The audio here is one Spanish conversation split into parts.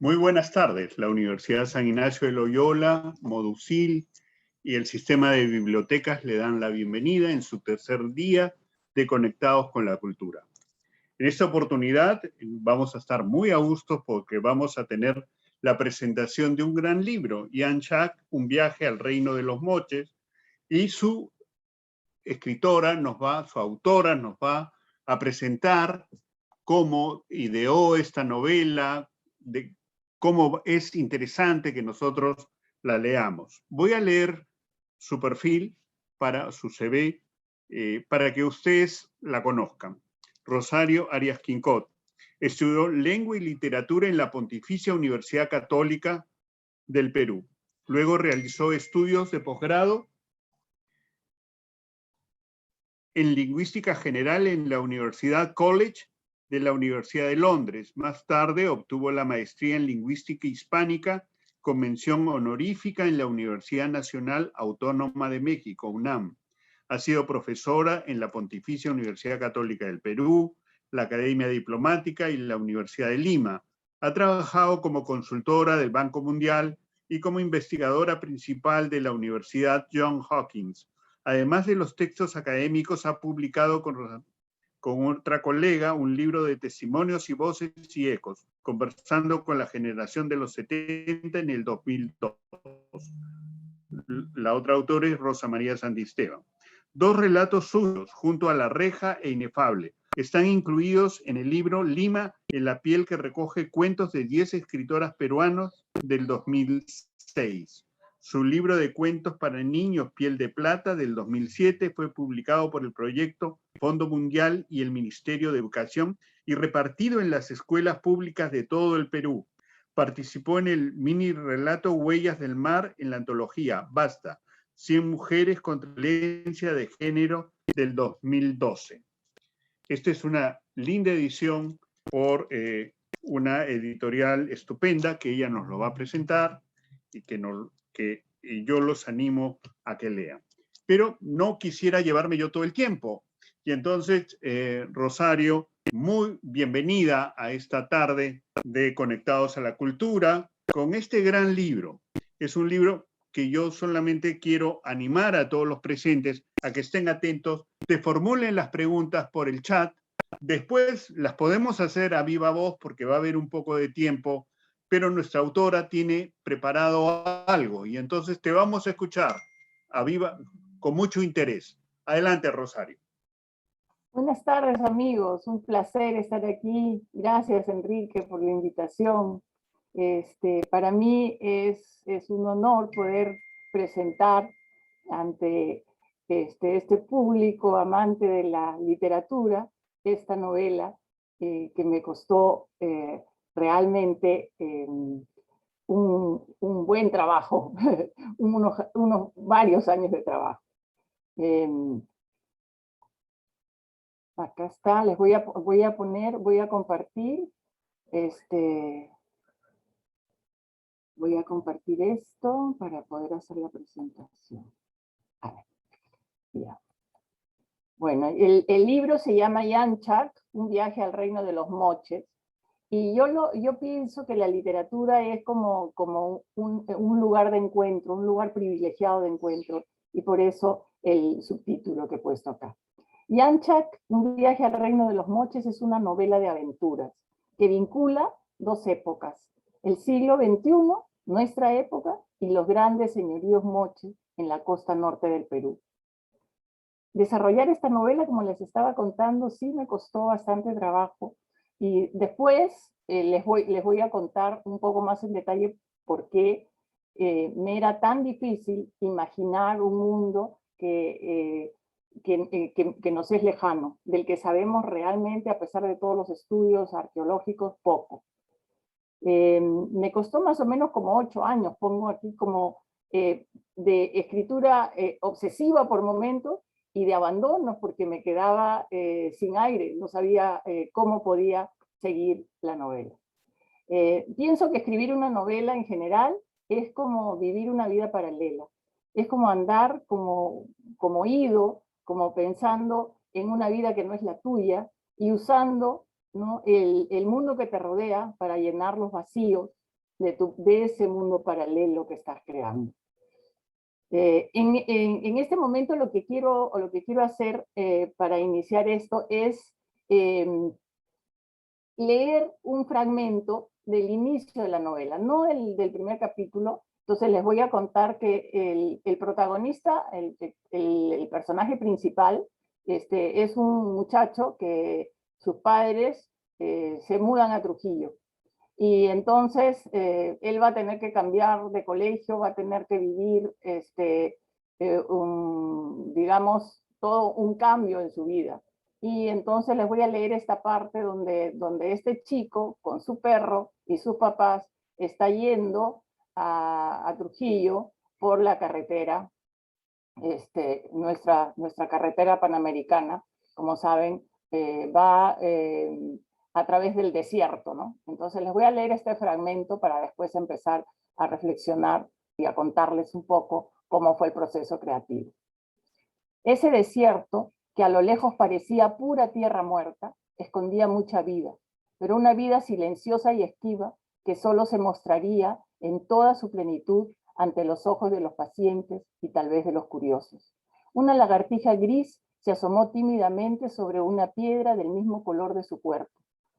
Muy buenas tardes. La Universidad San Ignacio de Loyola, Modusil y el sistema de bibliotecas le dan la bienvenida en su tercer día de Conectados con la Cultura. En esta oportunidad vamos a estar muy a gusto porque vamos a tener la presentación de un gran libro, Jan Schacht, Un viaje al reino de los moches, y su autora nos va a presentar cómo ideó esta novela, de cómo es interesante que nosotros la leamos. Voy a leer su perfil, su CV, para que ustedes la conozcan. Rosario Arias Quincot. Estudió Lengua y Literatura en la Pontificia Universidad Católica del Perú. Luego realizó estudios de posgrado en Lingüística General en la Universidad College de la Universidad de Londres. Más tarde obtuvo la maestría en Lingüística Hispánica con mención honorífica en la Universidad Nacional Autónoma de México, UNAM. Ha sido profesora en la Pontificia Universidad Católica del Perú, la Academia Diplomática y la Universidad de Lima. Ha trabajado como consultora del Banco Mundial y como investigadora principal de la Universidad Johns Hopkins. Además de los textos académicos, ha publicado con otra colega un libro de testimonios y voces y ecos, conversando con la generación de los 70 en el 2002. La otra autora es Rosa María Santisteban. 2 relatos suyos, Junto a la reja e Inefable, están incluidos en el libro Lima en la piel, que recoge cuentos de 10 escritoras peruanos del 2006. Su libro de cuentos para niños, Piel de Plata, del 2007, fue publicado por el proyecto Fondo Mundial y el Ministerio de Educación y repartido en las escuelas públicas de todo el Perú. Participó en el mini relato Huellas del Mar en la antología Basta, 100 mujeres contra la violencia de género del 2012. Esta es una linda edición por una editorial estupenda que ella nos lo va a presentar y que yo los animo a que lean. Pero no quisiera llevarme yo todo el tiempo. Y entonces, Rosario, muy bienvenida a esta tarde de Conectados a la Cultura con este gran libro. Es un libro que yo solamente quiero animar a todos los presentes a que estén atentos, te formulen las preguntas por el chat. Después las podemos hacer a viva voz porque va a haber un poco de tiempo, pero nuestra autora tiene preparado algo y entonces te vamos a escuchar con mucho interés. Adelante, Rosario. Buenas tardes, amigos. Un placer estar aquí. Gracias, Enrique, por la invitación. Para mí es un honor poder presentar ante este público amante de la literatura esta novela que me costó realmente un buen trabajo, unos varios años de trabajo. Acá está, les voy a compartir, voy a compartir esto para poder hacer la presentación. A ver, ya. Bueno, el libro se llama Jan Schacht, Un viaje al reino de los moches, y yo pienso que la literatura es como un lugar de encuentro, un lugar privilegiado de encuentro, y por eso el subtítulo que he puesto acá. Jan Schacht, Un viaje al reino de los moches, es una novela de aventuras que vincula 2 épocas, el siglo XXI, nuestra época, y los grandes señoríos moches en la costa norte del Perú. Desarrollar esta novela, como les estaba contando, sí me costó bastante trabajo, y después les voy a contar un poco más en detalle por qué me era tan difícil imaginar un mundo que nos es lejano, del que sabemos realmente, a pesar de todos los estudios arqueológicos, poco. Me costó más o menos como 8 años, pongo aquí como de escritura obsesiva por momentos y de abandono, porque me quedaba sin aire, no sabía cómo podía seguir la novela. Pienso que escribir una novela en general es como vivir una vida paralela, es como andar como ido, como pensando en una vida que no es la tuya y usando, ¿no?, el mundo que te rodea para llenar los vacíos de ese mundo paralelo que estás creando. En este momento lo que quiero hacer para iniciar esto es leer un fragmento del inicio de la novela, no del primer capítulo. Entonces les voy a contar que el protagonista, el personaje principal, es un muchacho que sus padres se mudan a Trujillo. Y entonces él va a tener que cambiar de colegio, va a tener que vivir, digamos, todo un cambio en su vida. Y entonces les voy a leer esta parte donde este chico, con su perro y sus papás, está yendo a Trujillo por la carretera, nuestra carretera panamericana, como saben, va a través del desierto, ¿no? Entonces les voy a leer este fragmento para después empezar a reflexionar y a contarles un poco cómo fue el proceso creativo. Ese desierto, que a lo lejos parecía pura tierra muerta, escondía mucha vida, pero una vida silenciosa y esquiva que solo se mostraría en toda su plenitud ante los ojos de los pacientes y tal vez de los curiosos. Una lagartija gris se asomó tímidamente sobre una piedra del mismo color de su cuerpo.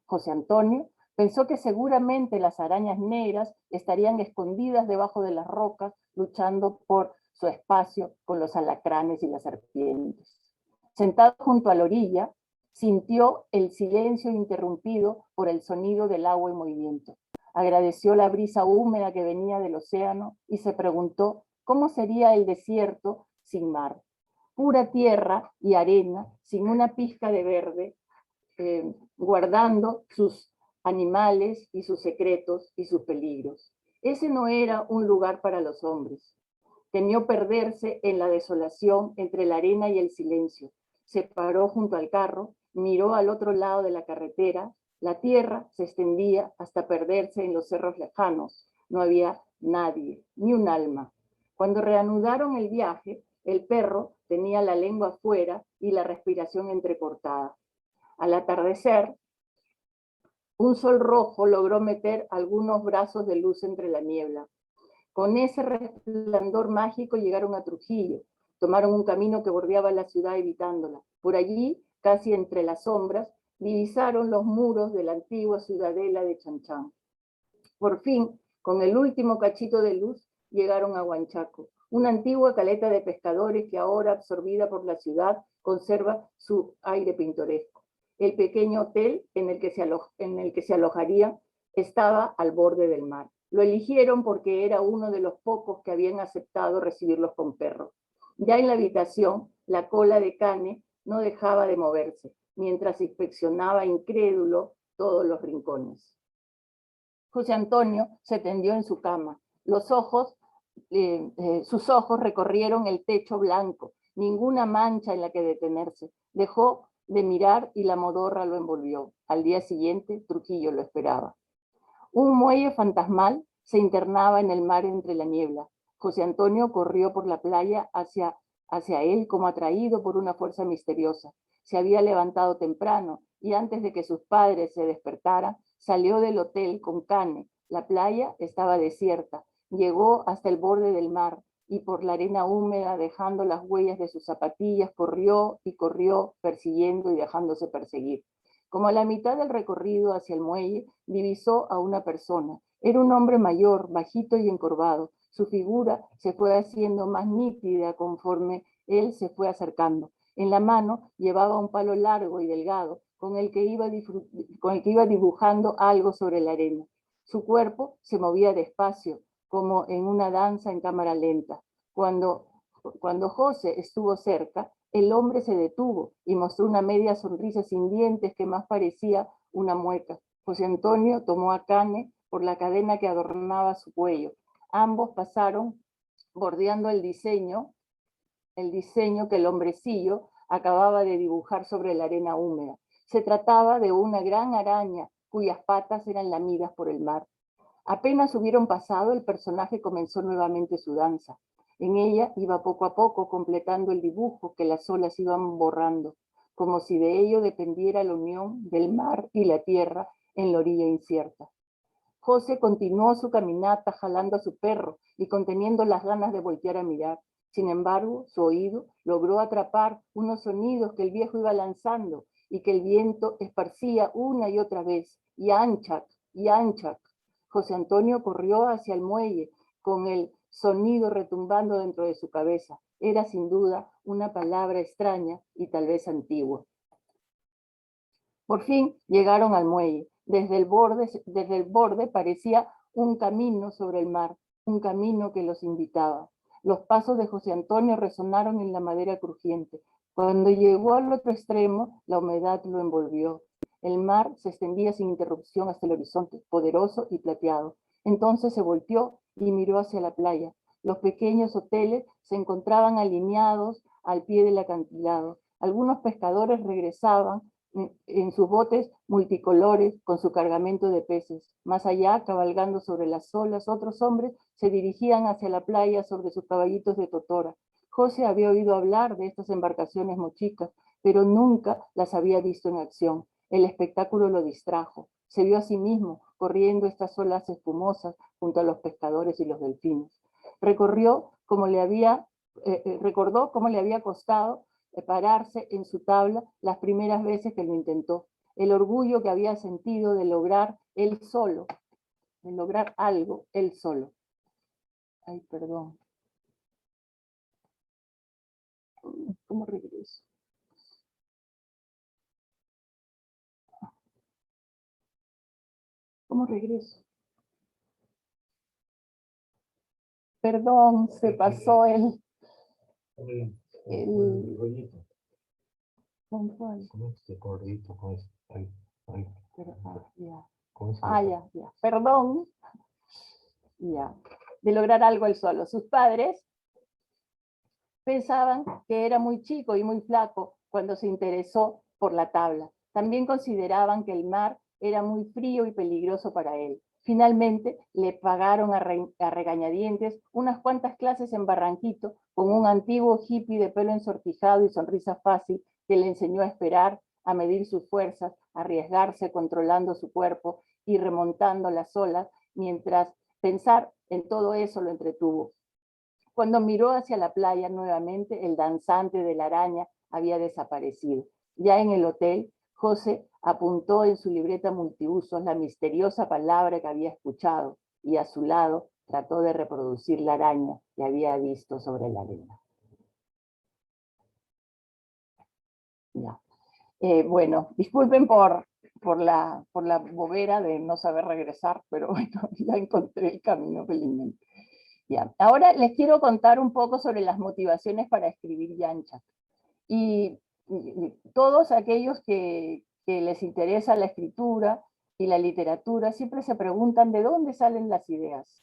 José Antonio pensó que seguramente las arañas negras estarían escondidas debajo de las rocas, luchando por su espacio con los alacranes y las serpientes. Sentado junto a la orilla, sintió el silencio interrumpido por el sonido del agua en movimiento. Agradeció la brisa húmeda que venía del océano y se preguntó cómo sería el desierto sin mar. Pura tierra y arena, sin una pizca de verde, guardando sus animales y sus secretos y sus peligros. Ese no era un lugar para los hombres. Temió perderse en la desolación entre la arena y el silencio. Se paró junto al carro, miró al otro lado de la carretera. La tierra se extendía hasta perderse en los cerros lejanos. No había nadie, ni un alma. Cuando reanudaron el viaje, el perro tenía la lengua afuera y la respiración entrecortada. Al atardecer, un sol rojo logró meter algunos brazos de luz entre la niebla. Con ese resplandor mágico llegaron a Trujillo. Tomaron un camino que bordeaba la ciudad evitándola. Por allí, casi entre las sombras, divisaron los muros de la antigua ciudadela de Chanchán. Por fin, con el último cachito de luz, llegaron a Huanchaco, una antigua caleta de pescadores que ahora, absorbida por la ciudad, conserva su aire pintoresco. El pequeño hotel en el que se alojarían estaba al borde del mar. Lo eligieron porque era uno de los pocos que habían aceptado recibirlos con perros. Ya en la habitación, la cola de Cane no dejaba de moverse, mientras inspeccionaba incrédulo todos los rincones. José Antonio se tendió en su cama. Sus ojos recorrieron el techo blanco, ninguna mancha en la que detenerse. Dejó de mirar y la modorra lo envolvió. Al día siguiente, Trujillo lo esperaba. Un muelle fantasmal se internaba en el mar entre la niebla. José Antonio corrió por la playa hacia él como atraído por una fuerza misteriosa. Se había levantado temprano y antes de que sus padres se despertaran, salió del hotel con Cane. La playa estaba desierta. Llegó hasta el borde del mar y por la arena húmeda, dejando las huellas de sus zapatillas, corrió y corrió, persiguiendo y dejándose perseguir. Como a la mitad del recorrido hacia el muelle, divisó a una persona. Era un hombre mayor, bajito y encorvado. Su figura se fue haciendo más nítida conforme él se fue acercando. En la mano llevaba un palo largo y delgado, con el que iba dibujando algo sobre la arena. Su cuerpo se movía despacio, como en una danza en cámara lenta. Cuando José estuvo cerca, el hombre se detuvo y mostró una media sonrisa sin dientes que más parecía una mueca. José Antonio tomó a Cane por la cadena que adornaba su cuello. Ambos pasaron bordeando el diseño que el hombrecillo acababa de dibujar sobre la arena húmeda. Se trataba de una gran araña cuyas patas eran lamidas por el mar. Apenas hubieron pasado, el personaje comenzó nuevamente su danza. En ella iba poco a poco completando el dibujo que las olas iban borrando, como si de ello dependiera la unión del mar y la tierra en la orilla incierta. José continuó su caminata jalando a su perro y conteniendo las ganas de voltear a mirar. Sin embargo, su oído logró atrapar unos sonidos que el viejo iba lanzando y que el viento esparcía una y otra vez. Yanchac, Yanchac. José Antonio corrió hacia el muelle con el sonido retumbando dentro de su cabeza. Era sin duda una palabra extraña y tal vez antigua. Por fin llegaron al muelle. Desde el borde parecía un camino sobre el mar, un camino que los invitaba. Los pasos de José Antonio resonaron en la madera crujiente. Cuando llegó al otro extremo, la humedad lo envolvió. El mar se extendía sin interrupción hasta el horizonte, poderoso y plateado. Entonces se volteó y miró hacia la playa. Los pequeños hoteles se encontraban alineados al pie del acantilado. Algunos pescadores regresaban en sus botes multicolores con su cargamento de peces. Más allá, cabalgando sobre las olas, otros hombres se dirigían hacia la playa sobre sus caballitos de totora. José había oído hablar de estas embarcaciones mochicas, pero nunca las había visto en acción. El espectáculo lo distrajo. Se vio a sí mismo corriendo estas olas espumosas junto a los pescadores y los delfines. Recordó cómo le había costado pararse en su tabla las primeras veces que lo intentó. El orgullo que había sentido de lograr él solo, de lograr algo él solo. Ay, perdón. ¿Cómo regreso? ¿Cómo regreso? Perdón, se pasó el rollito. ¿Con cuál? Con este gordito, con este. Ahí. Ya. Perdón. Ya. De lograr algo él solo. Sus padres pensaban que era muy chico y muy flaco cuando se interesó por la tabla. También consideraban que el mar era muy frío y peligroso para él. Finalmente le pagaron a regañadientes unas cuantas clases en Barranquito con un antiguo hippie de pelo ensortijado y sonrisa fácil que le enseñó a esperar, a medir sus fuerzas, a arriesgarse controlando su cuerpo y remontando las olas, mientras pensar en todo eso lo entretuvo. Cuando miró hacia la playa nuevamente, el danzante de la araña había desaparecido. Ya en el hotel, José apuntó en su libreta multiusos la misteriosa palabra que había escuchado y a su lado trató de reproducir la araña que había visto sobre la arena. Ya. Bueno, disculpen por la bobera de no saber regresar, pero bueno, ya encontré el camino felizmente. Ya. Ahora les quiero contar un poco sobre las motivaciones para escribir Yanchac. Y todos aquellos que les interesa la escritura y la literatura siempre se preguntan de dónde salen las ideas.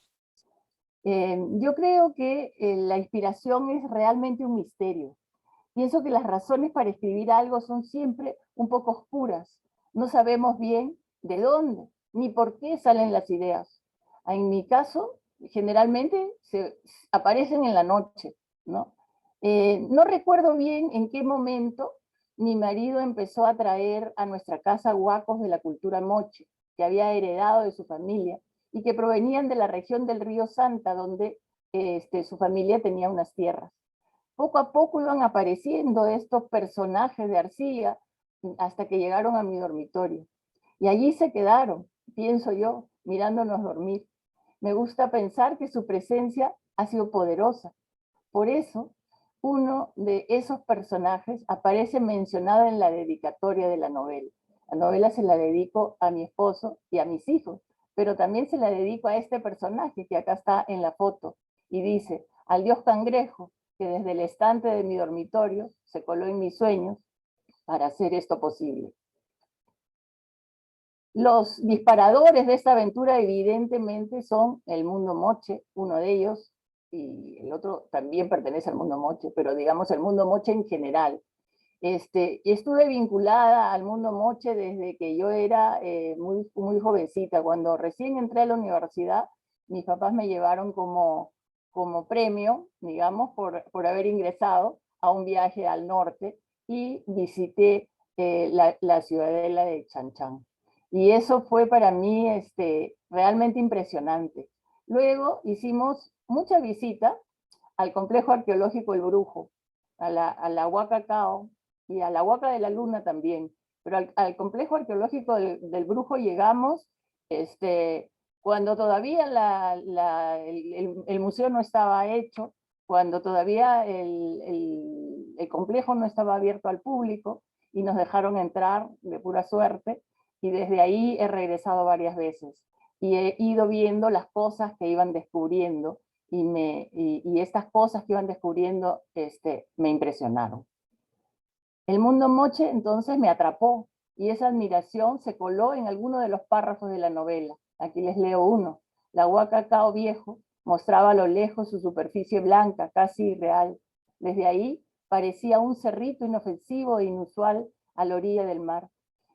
Yo creo que la inspiración es realmente un misterio. Pienso que las razones para escribir algo son siempre un poco oscuras. No sabemos bien de dónde ni por qué salen las ideas. En mi caso, generalmente aparecen en la noche, ¿no? No recuerdo bien en qué momento mi marido empezó a traer a nuestra casa huacos de la cultura moche, que había heredado de su familia y que provenían de la región del río Santa, donde su familia tenía unas tierras. Poco a poco iban apareciendo estos personajes de arcilla hasta que llegaron a mi dormitorio. Y allí se quedaron, pienso yo, mirándonos dormir. Me gusta pensar que su presencia ha sido poderosa. Por eso, uno de esos personajes aparece mencionado en la dedicatoria de la novela. La novela se la dedico a mi esposo y a mis hijos, pero también se la dedico a este personaje que acá está en la foto. Y dice, al dios cangrejo, que desde el estante de mi dormitorio se coló en mis sueños para hacer esto posible. Los disparadores de esta aventura evidentemente son el mundo moche, uno de ellos, y el otro también pertenece al mundo moche, pero digamos el mundo moche en general. Estuve vinculada al mundo moche desde que yo era muy jovencita. Cuando recién entré a la universidad, mis papás me llevaron como premio, digamos, por haber ingresado a un viaje al norte y visité la ciudadela de Chan Chan. Y eso fue para mí realmente impresionante. Luego hicimos mucha visita al complejo arqueológico El Brujo, a la Huaca Cao y a la Huaca de la Luna también. Pero al complejo arqueológico del Brujo llegamos cuando todavía el museo no estaba hecho, cuando todavía el complejo no estaba abierto al público, y nos dejaron entrar de pura suerte, y desde ahí he regresado varias veces y he ido viendo las cosas que iban descubriendo, y estas cosas que iban descubriendo me impresionaron. El mundo moche entonces me atrapó, y esa admiración se coló en alguno de los párrafos de la novela. Aquí les leo uno. La Huaca Cao viejo mostraba a lo lejos su superficie blanca, casi irreal. Desde ahí parecía un cerrito inofensivo e inusual a la orilla del mar.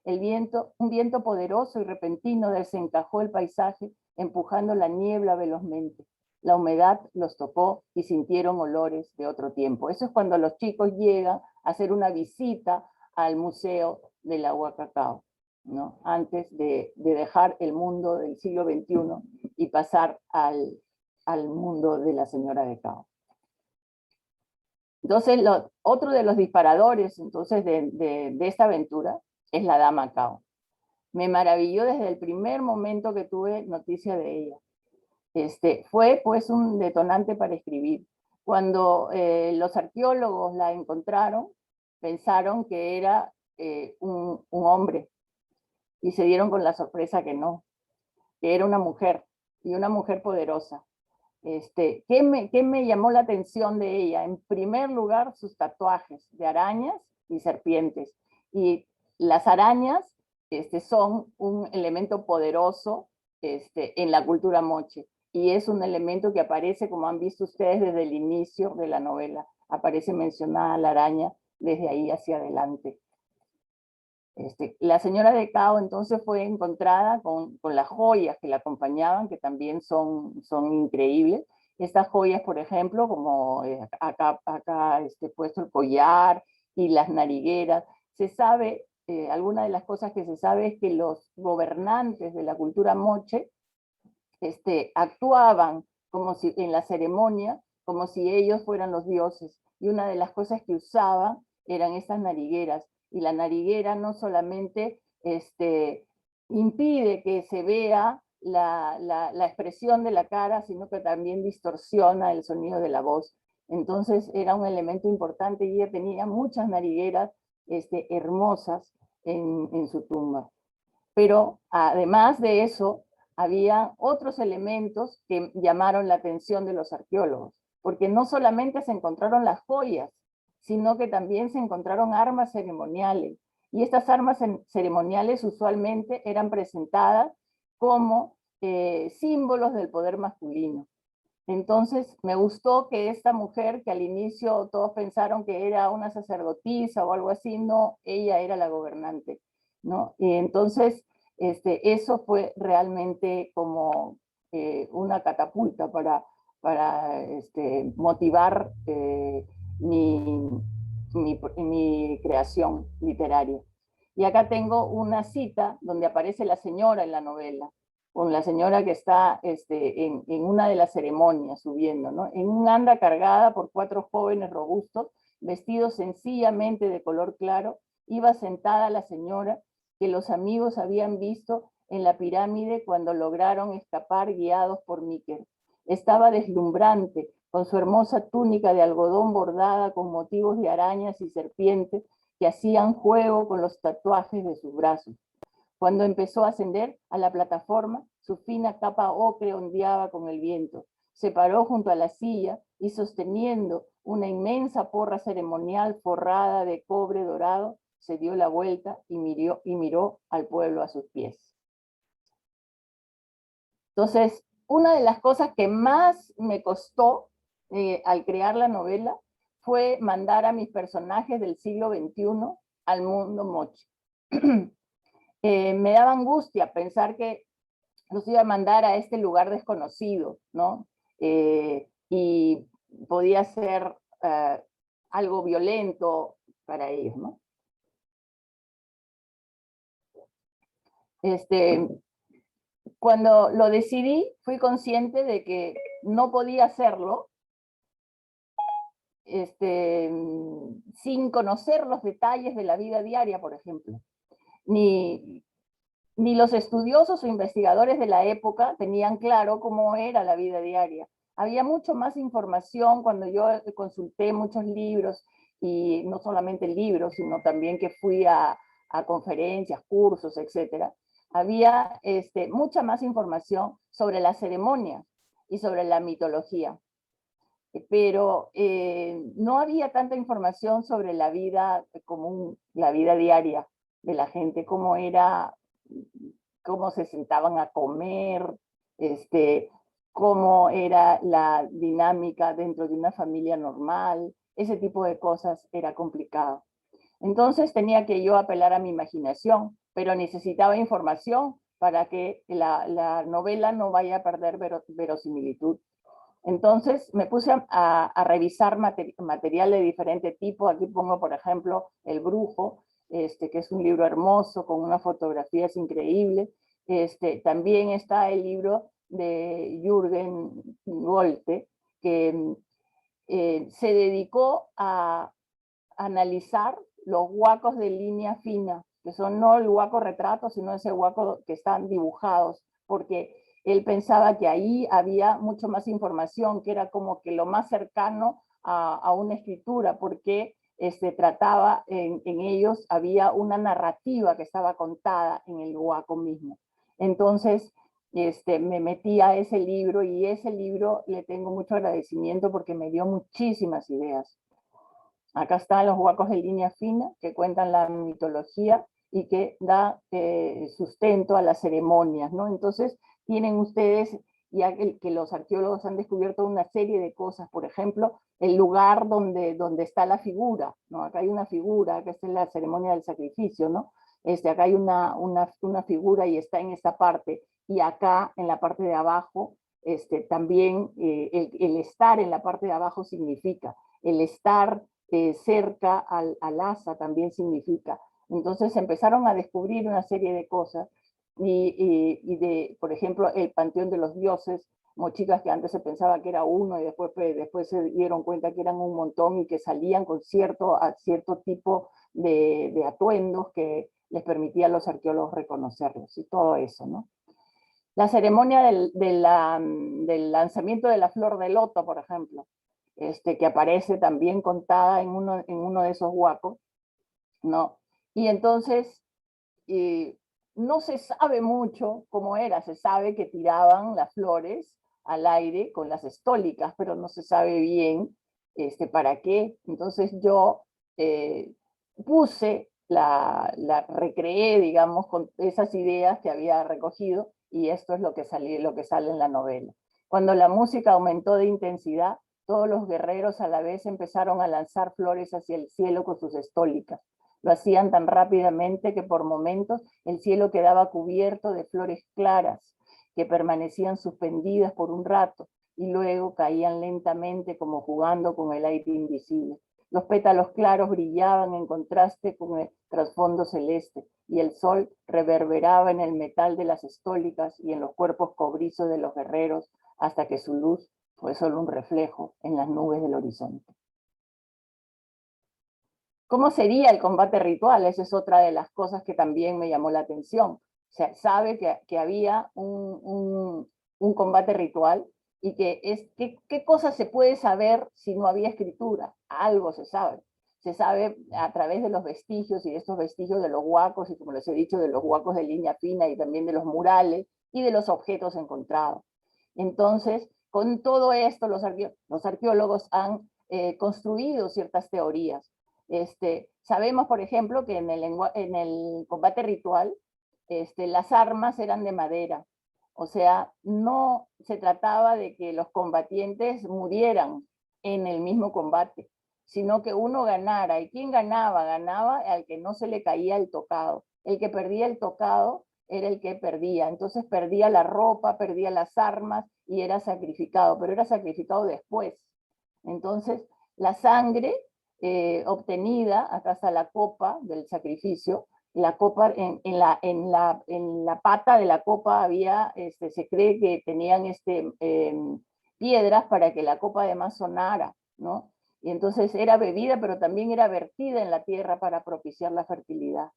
Un viento poderoso y repentino desencajó el paisaje, empujando la niebla velozmente. La humedad los tocó y sintieron olores de otro tiempo. Eso es cuando los chicos llegan a hacer una visita al Museo de la Huaca Cao, ¿no? Antes de dejar el mundo del siglo XXI y pasar al mundo de la señora de Cao. Entonces, otro de los disparadores entonces, de esta aventura es la Dama Cao. Me maravilló desde el primer momento que tuve noticia de ella. Fue pues un detonante para escribir. Cuando los arqueólogos la encontraron, pensaron que era un hombre, y se dieron con la sorpresa que no, que era una mujer, y una mujer poderosa. ¿Qué me llamó la atención de ella? En primer lugar, sus tatuajes de arañas y serpientes. Y las arañas son un elemento poderoso en la cultura moche, y es un elemento que aparece, como han visto ustedes, desde el inicio de la novela. Aparece mencionada la araña desde ahí hacia adelante. La señora de Cao entonces fue encontrada con las joyas que la acompañaban, que también son increíbles. Estas joyas, por ejemplo, como acá puesto el collar y las narigueras, se sabe, alguna de las cosas que se sabe es que los gobernantes de la cultura moche actuaban como si, en la ceremonia, como si ellos fueran los dioses, y una de las cosas que usaban eran estas narigueras, y la nariguera no solamente impide que se vea la expresión de la cara, sino que también distorsiona el sonido de la voz. Entonces era un elemento importante, y ella tenía muchas narigueras hermosas en su tumba. Pero además de eso, había otros elementos que llamaron la atención de los arqueólogos, porque no solamente se encontraron las joyas, sino que también se encontraron armas ceremoniales, y estas armas ceremoniales usualmente eran presentadas como símbolos del poder masculino. Entonces me gustó que esta mujer, que al inicio todos pensaron que era una sacerdotisa o algo así, no, ella era la gobernante, ¿no? Y entonces eso fue realmente como una catapulta para motivar mi creación literaria. Y acá tengo una cita donde aparece la señora en la novela, con la señora que está en una de las ceremonias subiendo, ¿no? En un anda cargada por 4 jóvenes robustos, vestidos sencillamente de color claro, iba sentada la señora que los amigos habían visto en la pirámide cuando lograron escapar guiados por Miquel. Estaba deslumbrante, con su hermosa túnica de algodón bordada con motivos de arañas y serpientes que hacían juego con los tatuajes de sus brazos. Cuando empezó a ascender a la plataforma, su fina capa ocre ondeaba con el viento. Se paró junto a la silla y, sosteniendo una inmensa porra ceremonial forrada de cobre dorado, se dio la vuelta y miró al pueblo a sus pies. Entonces, una de las cosas que más me costó al crear la novela fue mandar a mis personajes del siglo XXI al mundo moche. Me daba angustia pensar que los iba a mandar a este lugar desconocido, ¿no? Y podía ser algo violento para ellos, ¿no? Cuando lo decidí, fui consciente de que no podía hacerlo sin conocer los detalles de la vida diaria, por ejemplo. Ni los estudiosos o investigadores de la época tenían claro cómo era la vida diaria. Había mucho más información cuando yo consulté muchos libros, y no solamente libros, sino también que fui a conferencias, cursos, etc. Había mucha más información sobre las ceremonias y sobre la mitología. Pero no había tanta información sobre la vida común, la vida diaria de la gente, cómo era, cómo se sentaban a comer, cómo era la dinámica dentro de una familia normal. Ese tipo de cosas era complicado. Entonces tenía que yo apelar a mi imaginación, pero necesitaba información para que la novela no vaya a perder verosimilitud. Entonces me puse a revisar material de diferente tipo. Aquí pongo, por ejemplo, El Brujo, que es un libro hermoso, con unas fotografías increíbles. También está el libro de Jürgen Golte, que se dedicó a analizar los huacos de línea fina, que son no el huaco retrato, sino ese huaco que están dibujados, porque él pensaba que ahí había mucho más información, que era como que lo más cercano a una escritura, porque trataba en ellos, había una narrativa que estaba contada en el huaco mismo. Entonces, me metí a ese libro, y ese libro le tengo mucho agradecimiento porque me dio muchísimas ideas. Acá están los huacos de línea fina que cuentan la mitología y que da sustento a las ceremonias, ¿no? Entonces tienen ustedes, ya que los arqueólogos han descubierto una serie de cosas, por ejemplo, el lugar donde está la figura, ¿no? Acá hay una figura, que es la ceremonia del sacrificio, ¿no? Acá hay una figura y está en esta parte, y acá en la parte de abajo, también el estar en la parte de abajo significa, el estar cerca al asa también significa. Entonces empezaron a descubrir una serie de cosas, y por ejemplo, el panteón de los dioses, mochicas que antes se pensaba que era uno, y después se dieron cuenta que eran un montón, y que salían con cierto tipo de atuendos que les permitía a los arqueólogos reconocerlos, y todo eso, ¿no? La ceremonia del lanzamiento de la flor de loto, por ejemplo, que aparece también contada en uno de esos huacos, ¿no? Y entonces no se sabe mucho cómo era, se sabe que tiraban las flores al aire con las estólicas, pero no se sabe bien para qué. Entonces yo recreé, digamos, con esas ideas que había recogido, y esto es lo que sale en la novela. Cuando la música aumentó de intensidad, todos los guerreros a la vez empezaron a lanzar flores hacia el cielo con sus estólicas. Lo hacían tan rápidamente que por momentos el cielo quedaba cubierto de flores claras que permanecían suspendidas por un rato y luego caían lentamente como jugando con el aire invisible. Los pétalos claros brillaban en contraste con el trasfondo celeste, y el sol reverberaba en el metal de las estólicas y en los cuerpos cobrizos de los guerreros, hasta que su luz fue solo un reflejo en las nubes del horizonte. ¿Cómo sería el combate ritual? Esa es otra de las cosas que también me llamó la atención. Se sabe que había un combate ritual, y ¿qué cosa se puede saber si no había escritura? Algo se sabe. Se sabe a través de los vestigios, y de estos vestigios de los huacos, y como les he dicho, de los huacos de línea fina, y también de los murales y de los objetos encontrados. Entonces, con todo esto, los arqueólogos han construido ciertas teorías. Sabemos, por ejemplo, que en el combate ritual las armas eran de madera. O sea, no se trataba de que los combatientes murieran en el mismo combate, sino que uno ganara. ¿Y quién ganaba? Ganaba al que no se le caía el tocado. El que perdía el tocado era el que perdía. Entonces perdía la ropa, perdía las armas y era sacrificado, pero era sacrificado después. Entonces, la sangre obtenida, acá está la copa del sacrificio, la copa, en la pata de la copa había, se cree que tenían piedras para que la copa además sonara, ¿no? Y entonces era bebida, pero también era vertida en la tierra para propiciar la fertilidad.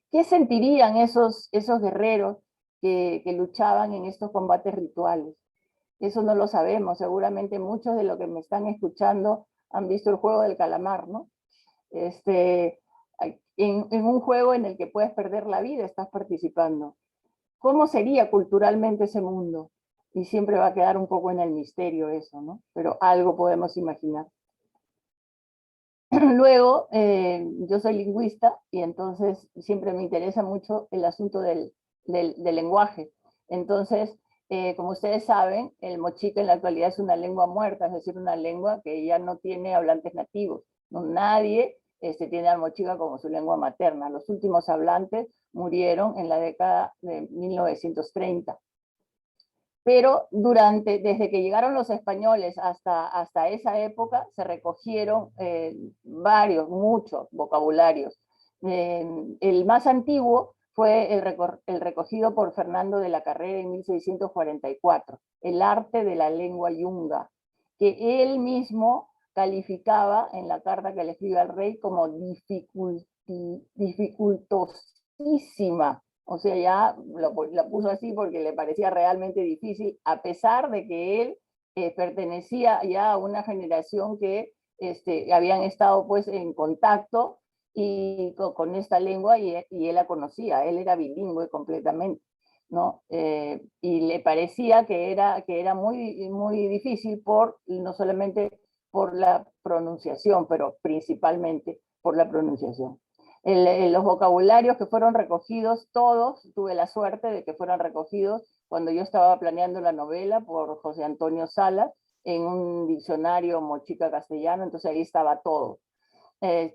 ¿Qué sentirían esos guerreros que luchaban en estos combates rituales? Eso no lo sabemos. Seguramente muchos de los que me están escuchando han visto el juego del calamar, ¿no? En un juego en el que puedes perder la vida, estás participando. ¿Cómo sería culturalmente ese mundo? Y siempre va a quedar un poco en el misterio eso, ¿no? Pero algo podemos imaginar. Luego, yo soy lingüista y entonces siempre me interesa mucho el asunto del lenguaje. Entonces, como ustedes saben, el mochica en la actualidad es una lengua muerta, es decir, una lengua que ya no tiene hablantes nativos. No, nadie tiene al mochica como su lengua materna. Los últimos hablantes murieron en la década de 1930. Pero desde que llegaron los españoles hasta esa época, se recogieron muchos vocabularios. El más antiguo fue el recogido por Fernando de la Carrera en 1644, El arte de la lengua yunga, que él mismo calificaba en la carta que le escribe al rey como dificultosísima. O sea, ya lo puso así porque le parecía realmente difícil, a pesar de que él pertenecía ya a una generación que habían estado pues en contacto con esta lengua y él la conocía, él era bilingüe completamente, ¿no? Y le parecía que era muy, muy difícil no solamente por la pronunciación, pero principalmente por la pronunciación. Los vocabularios que fueron recogidos, todos, tuve la suerte de que fueran recogidos cuando yo estaba planeando la novela por José Antonio Salas, en un diccionario mochica castellano, entonces ahí estaba todo.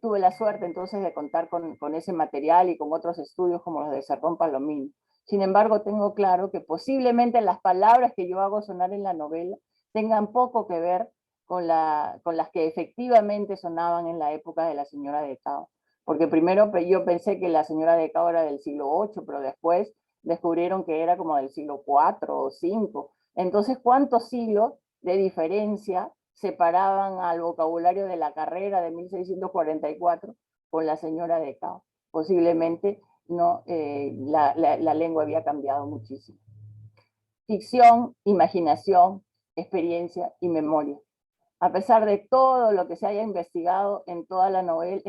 Tuve la suerte entonces de contar con ese material y con otros estudios como los de Serrón Palomino. Sin embargo, tengo claro que posiblemente las palabras que yo hago sonar en la novela tengan poco que ver con las que efectivamente sonaban en la época de la señora de Cao. Porque primero yo pensé que la señora de Cao era del siglo VIII, pero después descubrieron que era como del siglo IV o V. Entonces, ¿cuántos siglos de diferencia separaban al vocabulario de la Carrera de 1644 con la señora de Cao? Posiblemente no, la lengua había cambiado muchísimo. Ficción, imaginación, experiencia y memoria. A pesar de todo lo que se haya investigado en toda la novela,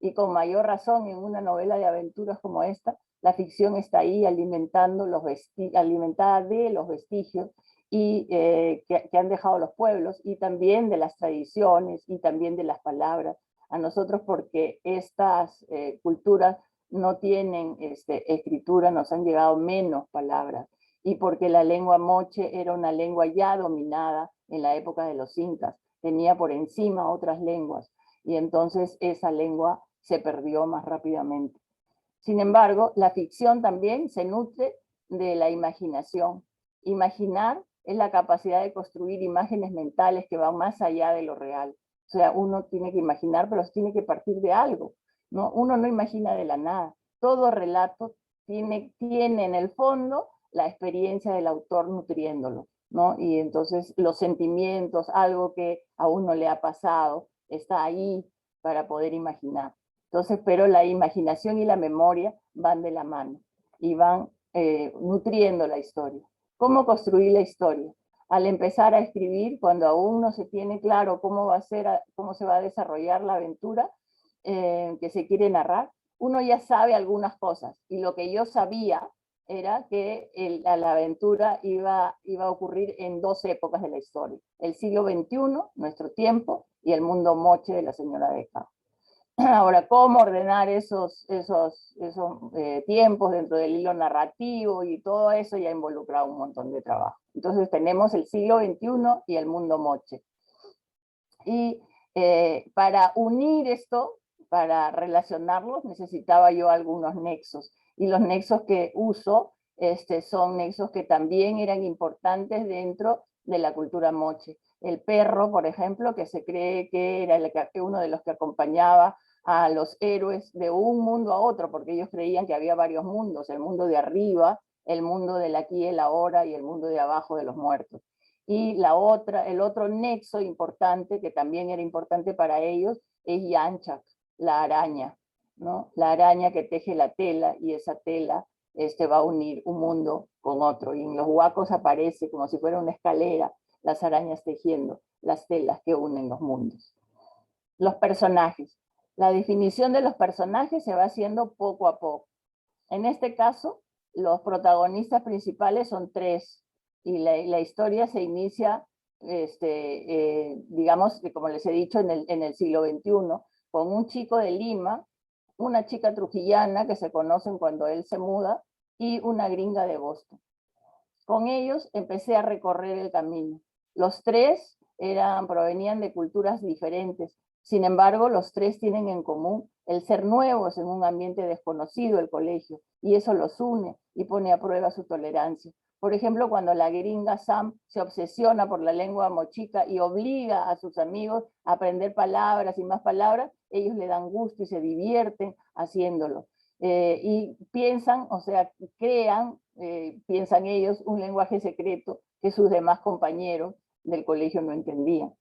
y con mayor razón en una novela de aventuras como esta, la ficción está ahí alimentada de los vestigios y, que han dejado los pueblos, y también de las tradiciones y también de las palabras. A nosotros, porque estas culturas no tienen escritura, nos han llegado menos palabras, y porque la lengua moche era una lengua ya dominada en la época de los incas, tenía por encima otras lenguas, y entonces esa lengua se perdió más rápidamente. Sin embargo, la ficción también se nutre de la imaginación. Imaginar es la capacidad de construir imágenes mentales que van más allá de lo real. O sea, uno tiene que imaginar, pero tiene que partir de algo, ¿no? Uno no imagina de la nada. Todo relato tiene en el fondo la experiencia del autor nutriéndolo, ¿no? Y entonces los sentimientos, algo que a uno le ha pasado, está ahí para poder imaginar. Entonces, pero la imaginación y la memoria van de la mano y van nutriendo la historia. ¿Cómo construir la historia? Al empezar a escribir, cuando aún no se tiene claro cómo se va a desarrollar la aventura que se quiere narrar, uno ya sabe algunas cosas, y lo que yo sabía era que la aventura iba a ocurrir en dos épocas de la historia: el siglo XXI, nuestro tiempo, y el mundo moche de la señora de Cao. Ahora, ¿cómo ordenar esos tiempos dentro del hilo narrativo? Y todo eso ya involucra un montón de trabajo. Entonces tenemos el siglo XXI y el mundo moche. Y para unir esto, para relacionarlos, necesitaba yo algunos nexos. Y los nexos que uso son nexos que también eran importantes dentro de la cultura moche. El perro, por ejemplo, que se cree que era uno de los que acompañaba a los héroes de un mundo a otro, porque ellos creían que había varios mundos, el mundo de arriba, el mundo del aquí y el ahora, y el mundo de abajo de los muertos. Y el otro nexo importante, que también era importante para ellos, es Yanchak, la araña, ¿no? La araña que teje la tela, y esa tela va a unir un mundo con otro. Y en los huacos aparece como si fuera una escalera, las arañas tejiendo las telas que unen los mundos. Los personajes. La definición de los personajes se va haciendo poco a poco. En este caso, los protagonistas principales son 3, y la historia se inicia, digamos, como les he dicho, en el siglo XXI, con un chico de Lima, una chica trujillana que se conocen cuando él se muda, y una gringa de Boston. Con ellos empecé a recorrer el camino. Los 3 provenían de culturas diferentes. Sin embargo, los 3 tienen en común el ser nuevos en un ambiente desconocido, el colegio, y eso los une y pone a prueba su tolerancia. Por ejemplo, cuando la gringa Sam se obsesiona por la lengua mochica y obliga a sus amigos a aprender palabras y más palabras, ellos le dan gusto y se divierten haciéndolo. Y piensan, o sea, piensan ellos un lenguaje secreto que sus demás compañeros del colegio no entendían.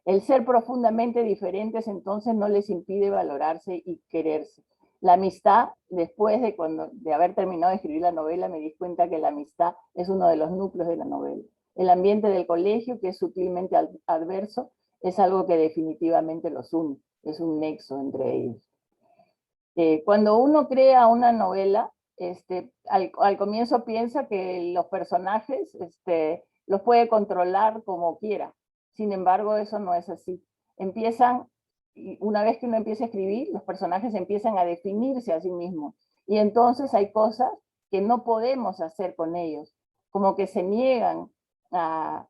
El ser profundamente diferentes entonces no les impide valorarse y quererse. La amistad, después de haber terminado de escribir la novela, me di cuenta que la amistad es uno de los núcleos de la novela. El ambiente del colegio, que es sutilmente adverso, es algo que definitivamente los une, es un nexo entre ellos. Cuando uno crea una novela, al comienzo piensa que los personajes los puede controlar como quiera. Sin embargo, eso no es así. Una vez que uno empieza a escribir, los personajes empiezan a definirse a sí mismos. Y entonces hay cosas que no podemos hacer con ellos, como que se niegan a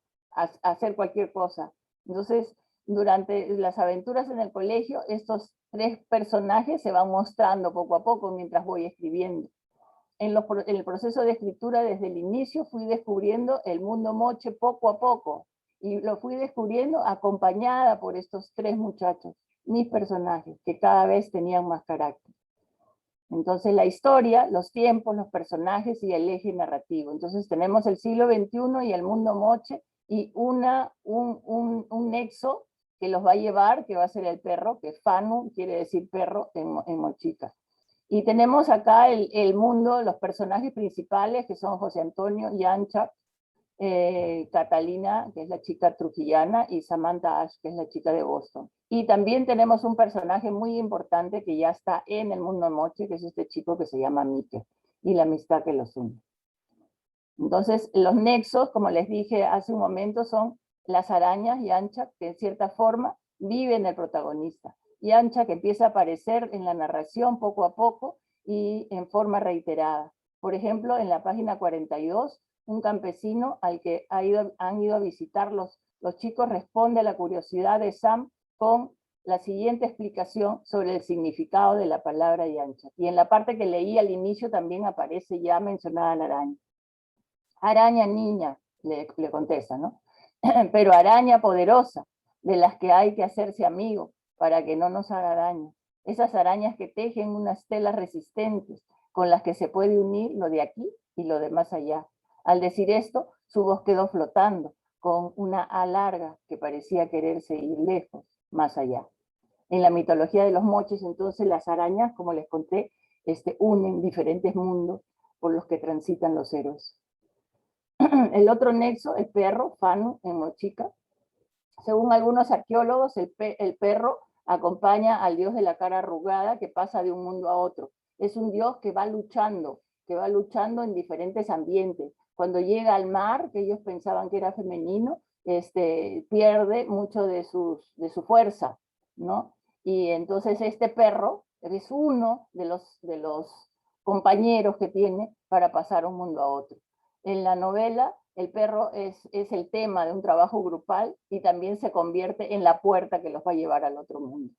hacer cualquier cosa. Entonces, durante las aventuras en el colegio, estos 3 personajes se van mostrando poco a poco mientras voy escribiendo. En el proceso de escritura, desde el inicio, fui descubriendo el mundo moche poco a poco, y lo fui descubriendo acompañada por estos 3 muchachos, mis personajes, que cada vez tenían más carácter. Entonces la historia, los tiempos, los personajes y el eje narrativo. Entonces tenemos el siglo XXI y el mundo moche, y un nexo que los va a llevar, que va a ser el perro, que Fanu quiere decir perro en mochica. Y tenemos acá el mundo, los personajes principales, que son José Antonio, Yanchak, Catalina, que es la chica trujillana, y Samantha Ash, que es la chica de Boston. Y también tenemos un personaje muy importante que ya está en el mundo moche, que es este chico que se llama Mike, y la amistad que los une. Entonces, los nexos, como les dije hace un momento, son las arañas y Yanchak, que en cierta forma viven el protagonista. Yanchak empieza a aparecer en la narración poco a poco y en forma reiterada. Por ejemplo, en la página 42, un campesino al que han ido a visitar los chicos responde a la curiosidad de Sam con la siguiente explicación sobre el significado de la palabra Yanchak. Y en la parte que leí al inicio también aparece ya mencionada la araña. Araña niña, le contesta, ¿no? Pero araña poderosa, de las que hay que hacerse amigo para que no nos haga daño. Esas arañas que tejen unas telas resistentes con las que se puede unir lo de aquí y lo de más allá. Al decir esto, su voz quedó flotando, con una A larga que parecía quererse ir lejos, más allá. En la mitología de los moches, entonces, las arañas, como les conté, unen diferentes mundos por los que transitan los héroes. El otro nexo, el perro, Fanu, en mochica. Según algunos arqueólogos, el perro acompaña al dios de la cara arrugada que pasa de un mundo a otro. Es un dios que va luchando en diferentes ambientes. Cuando llega al mar, que ellos pensaban que era femenino, pierde mucho de su fuerza, ¿no? Y entonces este perro es uno de los compañeros que tiene para pasar de un mundo a otro. En la novela, el perro es el tema de un trabajo grupal y también se convierte en la puerta que los va a llevar al otro mundo.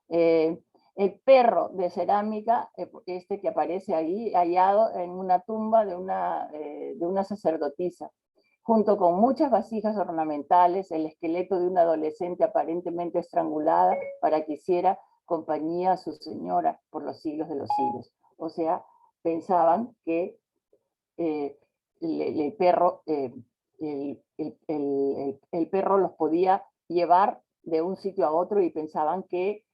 El perro de cerámica, que aparece ahí, hallado en una tumba de una sacerdotisa, junto con muchas vasijas ornamentales, el esqueleto de una adolescente aparentemente estrangulada para que hiciera compañía a su señora por los siglos de los siglos. O sea, pensaban que el perro los podía llevar de un sitio a otro, y pensaban que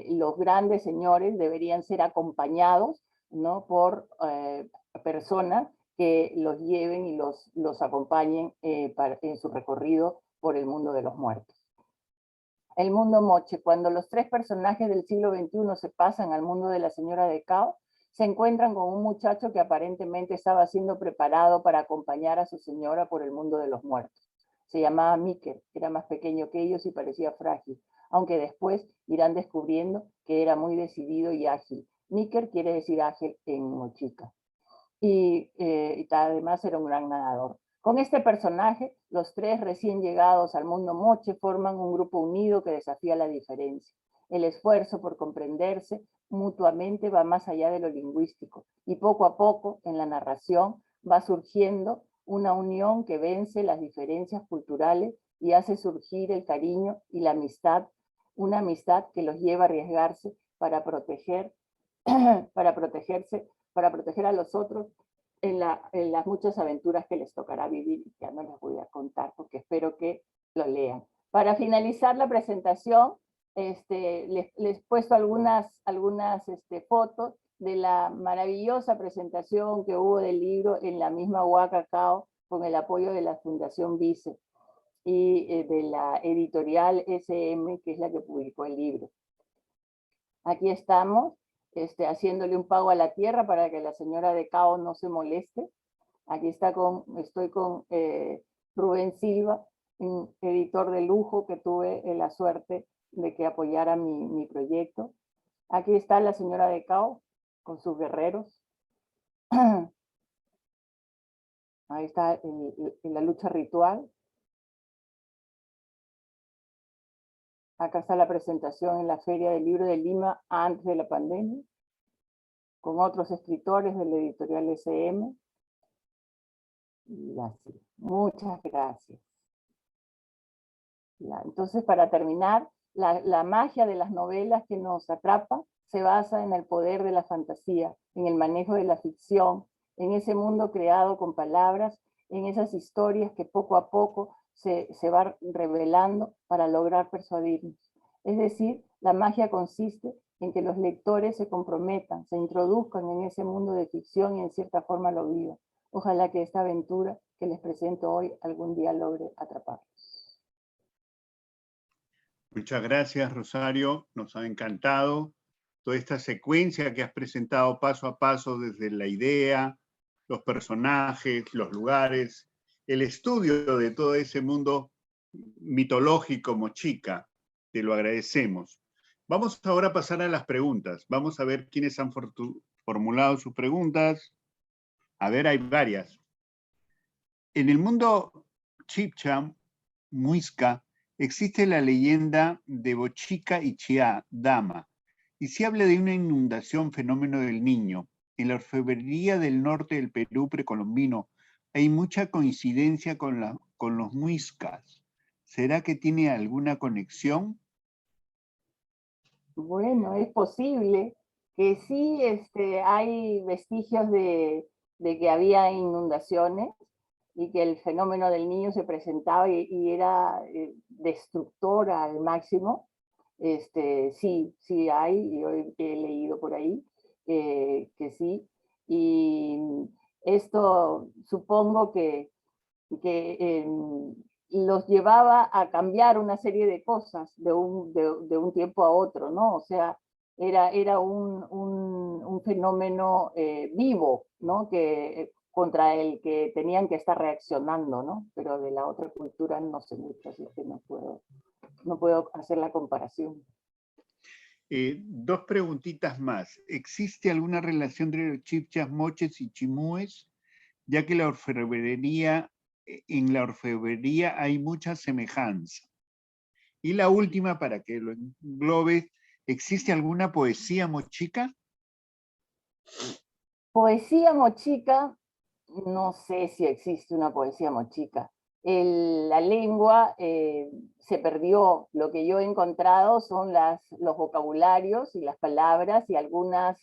los grandes señores deberían ser acompañados, ¿no?, por personas que los lleven y los acompañen en su recorrido por el mundo de los muertos. El mundo moche. Cuando los tres personajes del siglo XXI se pasan al mundo de la señora de Cao, se encuentran con un muchacho que aparentemente estaba siendo preparado para acompañar a su señora por el mundo de los muertos. Se llamaba Miker, era más pequeño que ellos y parecía frágil, aunque después irán descubriendo que era muy decidido y ágil. Miker quiere decir ágil en mochica. Y además era un gran nadador. Con este personaje, los tres recién llegados al mundo moche forman un grupo unido que desafía la diferencia. El esfuerzo por comprenderse mutuamente va más allá de lo lingüístico, y poco a poco, en la narración, va surgiendo una unión que vence las diferencias culturales y hace surgir el cariño y la amistad, una amistad que los lleva a arriesgarse para proteger a los otros en las muchas aventuras que les tocará vivir. Ya no les voy a contar porque espero que lo lean. Para finalizar la presentación, les he puesto algunas fotos de la maravillosa presentación que hubo del libro en la misma Huacacao, con el apoyo de la Fundación Vice y de la editorial SM, que es la que publicó el libro. Aquí estamos, haciéndole un pago a la tierra para que la señora de Cao no se moleste. Aquí estoy con Rubén Silva, un editor de lujo que tuve la suerte de que apoyara mi proyecto. Aquí está la señora de Cao con sus guerreros. Ahí está la lucha ritual. Acá está la presentación en la Feria del Libro de Lima antes de la pandemia, con otros escritores de la editorial SM. Y así. Muchas gracias. Entonces, para terminar, la magia de las novelas que nos atrapa se basa en el poder de la fantasía, en el manejo de la ficción, en ese mundo creado con palabras, en esas historias que poco a poco se van revelando para lograr persuadirnos. Es decir, la magia consiste en que los lectores se comprometan, se introduzcan en ese mundo de ficción y en cierta forma lo vivan. Ojalá que esta aventura que les presento hoy algún día logre atraparlos. Muchas gracias, Rosario. Nos ha encantado toda esta secuencia que has presentado paso a paso, desde la idea, los personajes, los lugares, el estudio de todo ese mundo mitológico mochica. Te lo agradecemos. Vamos ahora a pasar a las preguntas. Vamos a ver quiénes han formulado sus preguntas. A ver, hay varias. En el mundo Chibcha, Muisca, existe la leyenda de Bochica y Chiá, Dama, y se habla de una inundación, fenómeno del Niño. En la orfebrería del norte del Perú precolombino hay mucha coincidencia con los muiscas. ¿Será que tiene alguna conexión? Bueno, es posible que sí hay vestigios de que había inundaciones y que el fenómeno del Niño se presentaba y era destructor al máximo. Sí hay, yo he leído por ahí que sí. Y esto supongo que los llevaba a cambiar una serie de cosas de un tiempo a otro, ¿no? O sea, era un fenómeno vivo, ¿no? Contra el que tenían que estar reaccionando, ¿no? Pero de la otra cultura no sé mucho, así que no puedo hacer la comparación. Dos preguntitas más. ¿Existe alguna relación entre los chibchas, moches y chimúes? Ya que en la orfebrería hay mucha semejanza. Y la última, para que lo englobe, ¿existe alguna poesía mochica? Poesía mochica, no sé si existe una poesía mochica. la lengua se perdió. Lo que yo he encontrado son los vocabularios y las palabras y algunas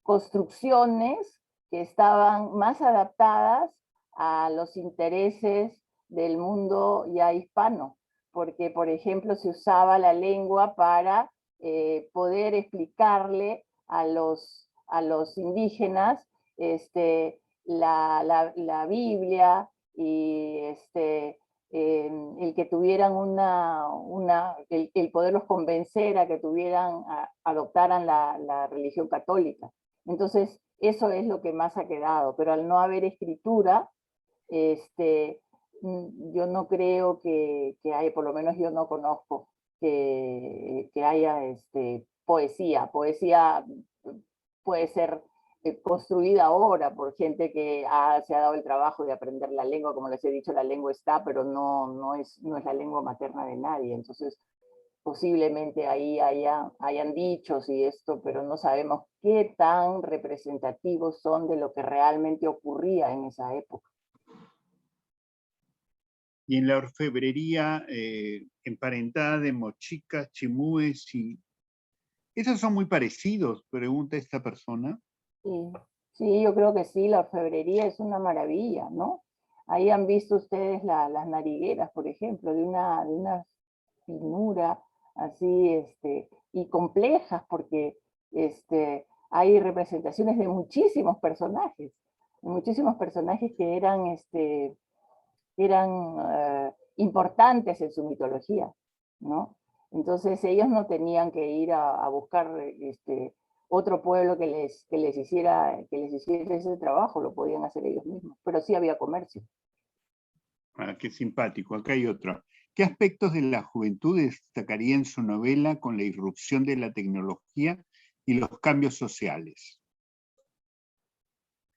construcciones que estaban más adaptadas a los intereses del mundo ya hispano, porque, por ejemplo, se usaba la lengua para poder explicarle a los indígenas la Biblia y el que tuvieran el poderlos convencer a que adoptaran la religión católica. Entonces, eso es lo que más ha quedado, pero al no haber escritura, yo no creo que haya, por lo menos yo no conozco que haya poesía. Poesía puede ser construida ahora por gente que se ha dado el trabajo de aprender la lengua. Como les he dicho, la lengua está, pero no es la lengua materna de nadie. Entonces, posiblemente ahí hayan dichos y esto, pero no sabemos qué tan representativos son de lo que realmente ocurría en esa época. Y en la orfebrería emparentada de mochicas, chimúes, ¿esos son muy parecidos? Pregunta esta persona. Sí, yo creo que sí, la orfebrería es una maravilla, ¿no? Ahí han visto ustedes las narigueras, por ejemplo, de una finura así, y complejas, porque hay representaciones de muchísimos personajes que eran importantes en su mitología, ¿no? Entonces ellos no tenían que ir a buscar otro pueblo que les hiciera ese trabajo, lo podían hacer ellos mismos, pero sí había comercio. Ah, qué simpático. Acá hay otro. ¿Qué aspectos de la juventud destacaría en su novela con la irrupción de la tecnología y los cambios sociales?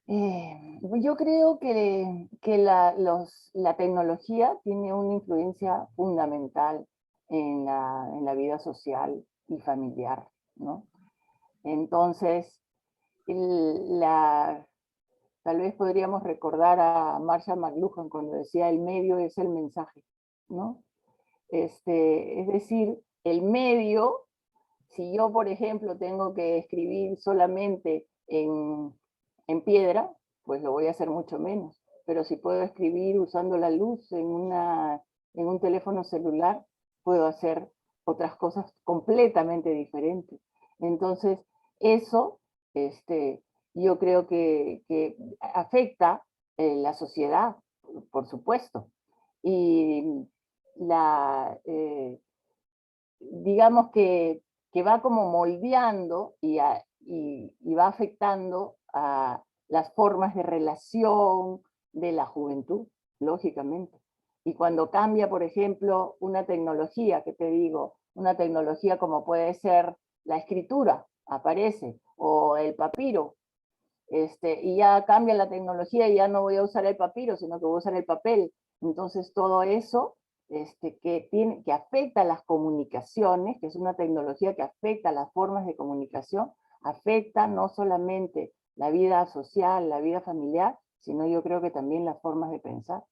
Yo creo que la tecnología tiene una influencia fundamental en la vida social y familiar, ¿no? Entonces, tal vez podríamos recordar a Marshall McLuhan cuando decía el medio es el mensaje, ¿no? Es decir, el medio, si yo, por ejemplo, tengo que escribir solamente en piedra, pues lo voy a hacer mucho menos. Pero si puedo escribir usando la luz en un teléfono celular, puedo hacer otras cosas completamente diferentes. Entonces, eso yo creo que afecta la sociedad, por supuesto. Y digamos que va como moldeando y va afectando a las formas de relación de la juventud, lógicamente. Y cuando cambia, por ejemplo, una tecnología, que te digo, una tecnología como puede ser la escritura, aparece, o el papiro, y ya cambia la tecnología y ya no voy a usar el papiro, sino que voy a usar el papel. Entonces todo eso que afecta a las comunicaciones, que es una tecnología que afecta a las formas de comunicación, afecta no solamente la vida social, la vida familiar, sino yo creo que también las formas de pensar.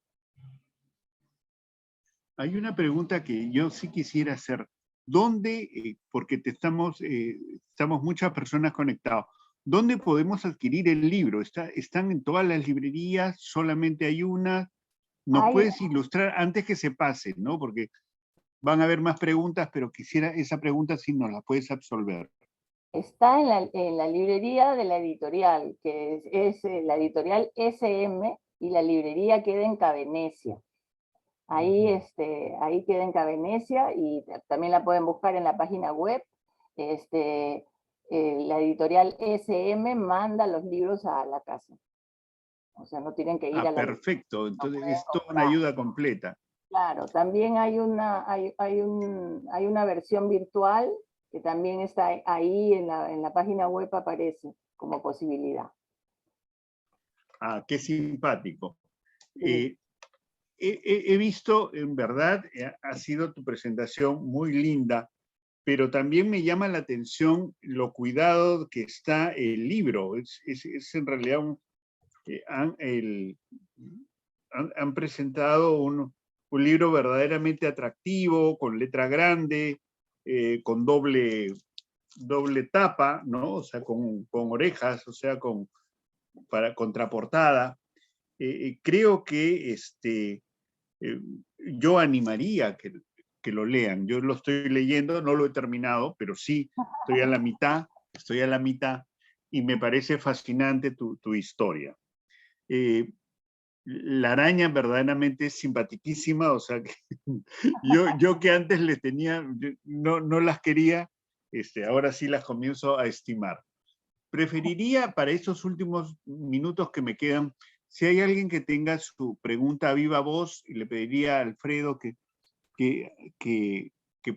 Hay una pregunta que yo sí quisiera hacer. ¿Dónde, porque estamos muchas personas conectadas, dónde podemos adquirir el libro? ¿Están en todas las librerías? ¿Solamente hay una? ¿Nos puedes ilustrar antes que se pase, ¿no? Porque van a haber más preguntas, pero quisiera esa pregunta si nos la puedes absolver. Está en la librería de la editorial, que es la editorial SM, y la librería queda en Cavenecia. Ahí queda en Cavenecia y también la pueden buscar en la página web. La editorial SM manda los libros a la casa. O sea, no tienen que ir a la... Perfecto, entonces es toda una ayuda completa. Claro, también hay una versión virtual que también está ahí en la página web, aparece como posibilidad. Ah, qué simpático. Sí. He visto, en verdad, ha sido tu presentación muy linda, pero también me llama la atención lo cuidado que está el libro. Es en realidad han presentado un libro verdaderamente atractivo, con letra grande, con doble tapa, ¿no? O sea, con orejas, o sea, con contraportada. Creo que yo animaría que lo lean. Yo lo estoy leyendo, no lo he terminado, pero sí, estoy a la mitad, y me parece fascinante tu historia. La araña verdaderamente es simpaticísima, o sea, que yo que antes le tenía, no las quería, ahora sí las comienzo a estimar. Preferiría para estos últimos minutos que me quedan, si hay alguien que tenga su pregunta a viva voz, y le pediría a Alfredo que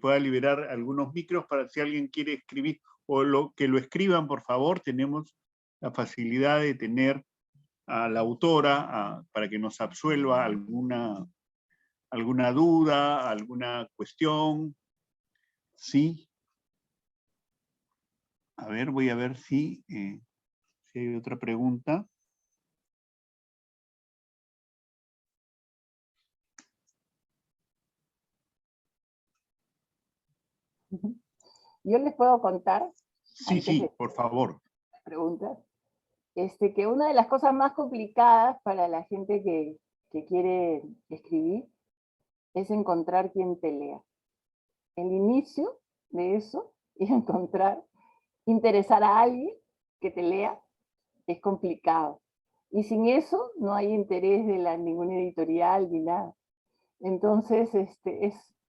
pueda liberar algunos micros para si alguien quiere escribir, o que lo escriban, por favor. Tenemos la facilidad de tener a la autora para que nos absuelva alguna duda, alguna cuestión. Sí. A ver, voy a ver si hay otra pregunta. Yo les puedo contar, Sí, por favor. preguntas, que una de las cosas más complicadas para la gente que quiere escribir es encontrar quien te lea. El inicio de eso es interesar a alguien que te lea, es complicado. Y sin eso no hay interés de ninguna editorial ni nada. Entonces,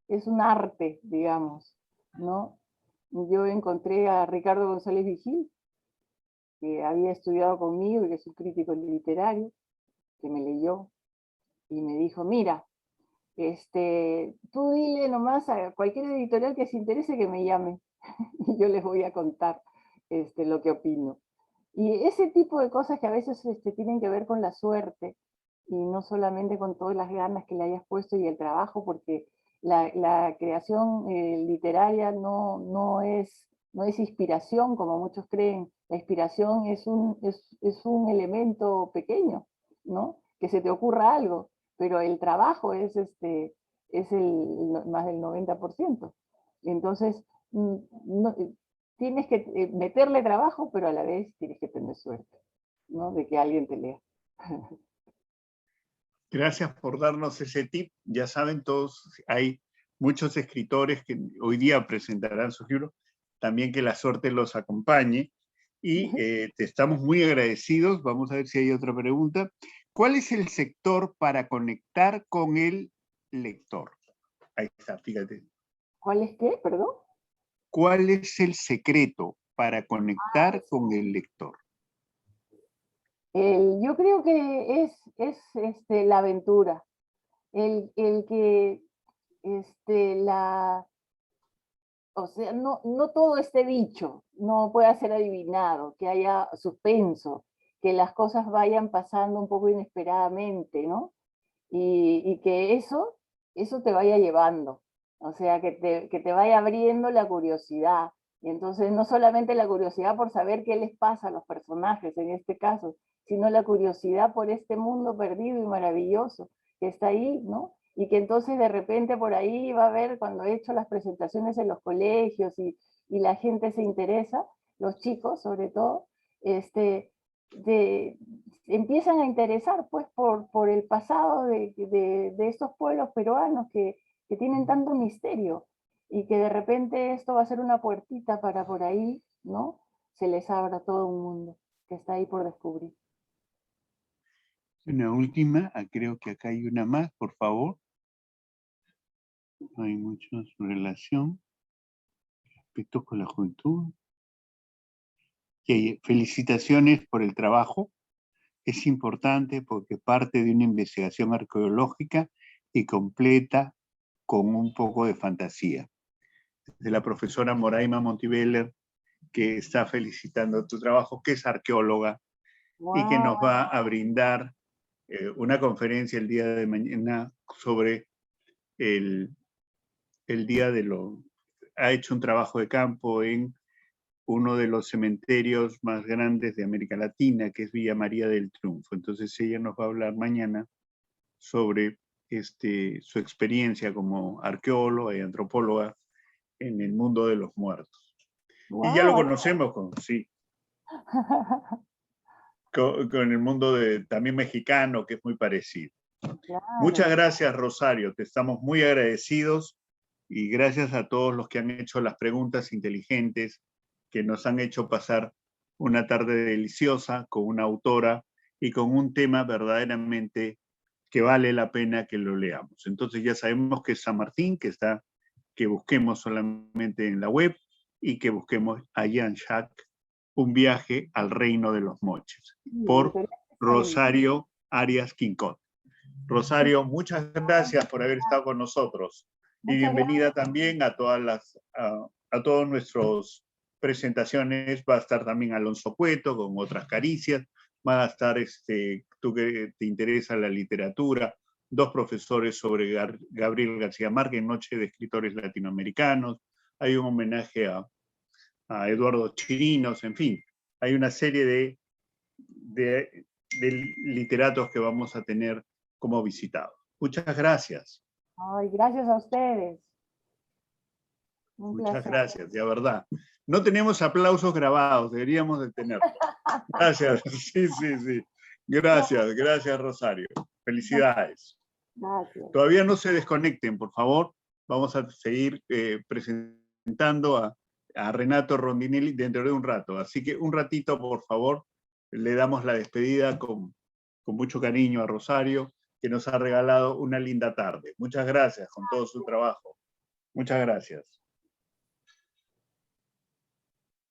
es un arte, digamos, ¿no? Yo encontré a Ricardo González Vigil, que había estudiado conmigo y que es un crítico literario, que me leyó y me dijo, mira, tú dile nomás a cualquier editorial que se interese que me llame y yo les voy a contar lo que opino. Y ese tipo de cosas que a veces tienen que ver con la suerte y no solamente con todas las ganas que le hayas puesto y el trabajo, porque la creación literaria no es inspiración como muchos creen. La inspiración es un elemento pequeño, ¿no? Que se te ocurra algo, pero el trabajo es más del 90%. Entonces, no, tienes que meterle trabajo, pero a la vez tienes que tener suerte, ¿no? De que alguien te lea. Gracias por darnos ese tip. Ya saben todos, hay muchos escritores que hoy día presentarán sus libros, también que la suerte los acompañe. Y te estamos muy agradecidos. Vamos a ver si hay otra pregunta. ¿Cuál es el sector para conectar con el lector? Ahí está, fíjate. ¿Cuál es qué? Perdón. ¿Cuál es el secreto para conectar con el lector? Yo creo que es la aventura. El que o sea, no todo esté dicho, no pueda ser adivinado, que haya suspenso, que las cosas vayan pasando un poco inesperadamente, ¿no? Y que eso te vaya llevando, o sea, que te vaya abriendo la curiosidad. Y entonces no solamente la curiosidad por saber qué les pasa a los personajes en este caso, sino la curiosidad por este mundo perdido y maravilloso que está ahí, ¿no? Y que entonces de repente por ahí va a ver, cuando he hecho las presentaciones en los colegios y la gente se interesa, los chicos sobre todo, empiezan a interesar pues por el pasado de estos pueblos peruanos que tienen tanto misterio y que de repente esto va a ser una puertita para por ahí, ¿no? Se les abra todo un mundo que está ahí por descubrir. Una última, creo que acá hay una más, por favor. No hay mucho su relación. Respeto con la juventud. Felicitaciones por el trabajo. Es importante porque parte de una investigación arqueológica y completa con un poco de fantasía. De la profesora Moraima Montiveller, que está felicitando tu trabajo, que es arqueóloga, wow, y que nos va a brindar una conferencia el día de mañana sobre el día de lo... Ha hecho un trabajo de campo en uno de los cementerios más grandes de América Latina, que es Villa María del Triunfo. Entonces ella nos va a hablar mañana sobre su experiencia como arqueóloga y antropóloga en el mundo de los muertos. Y ya lo Wow. conocemos sí, con el mundo también mexicano, que es muy parecido. Muchas Claro. gracias, Rosario. Te estamos muy agradecidos y gracias a todos los que han hecho las preguntas inteligentes, que nos han hecho pasar una tarde deliciosa con una autora y con un tema verdaderamente que vale la pena que lo leamos. Entonces ya sabemos que es San Martín, que busquemos solamente en la web y que busquemos a Jan Jacques, Un viaje al reino de los moches, por Rosario Arias Quincón. Rosario, muchas gracias por haber estado con nosotros y Muchas bienvenida gracias. también a todas nuestras presentaciones. Va a estar también Alonso Cueto con otras caricias. Van a estar, tú que te interesa la literatura, dos profesores sobre Gabriel García Márquez, Noche de Escritores Latinoamericanos. Hay un homenaje a Eduardo Chirinos, en fin. Hay una serie de literatos que vamos a tener como visitados. Muchas gracias. Ay, gracias a ustedes. Un Muchas placer. gracias, de verdad. No tenemos aplausos grabados, deberíamos de tenerlos. Gracias, sí. Gracias, Rosario. Felicidades. Gracias. Todavía no se desconecten, por favor. Vamos a seguir presentando a Renato Rondinelli dentro de un rato. Así que un ratito, por favor, le damos la despedida con mucho cariño a Rosario, que nos ha regalado una linda tarde. Muchas gracias con todo su trabajo. Muchas gracias.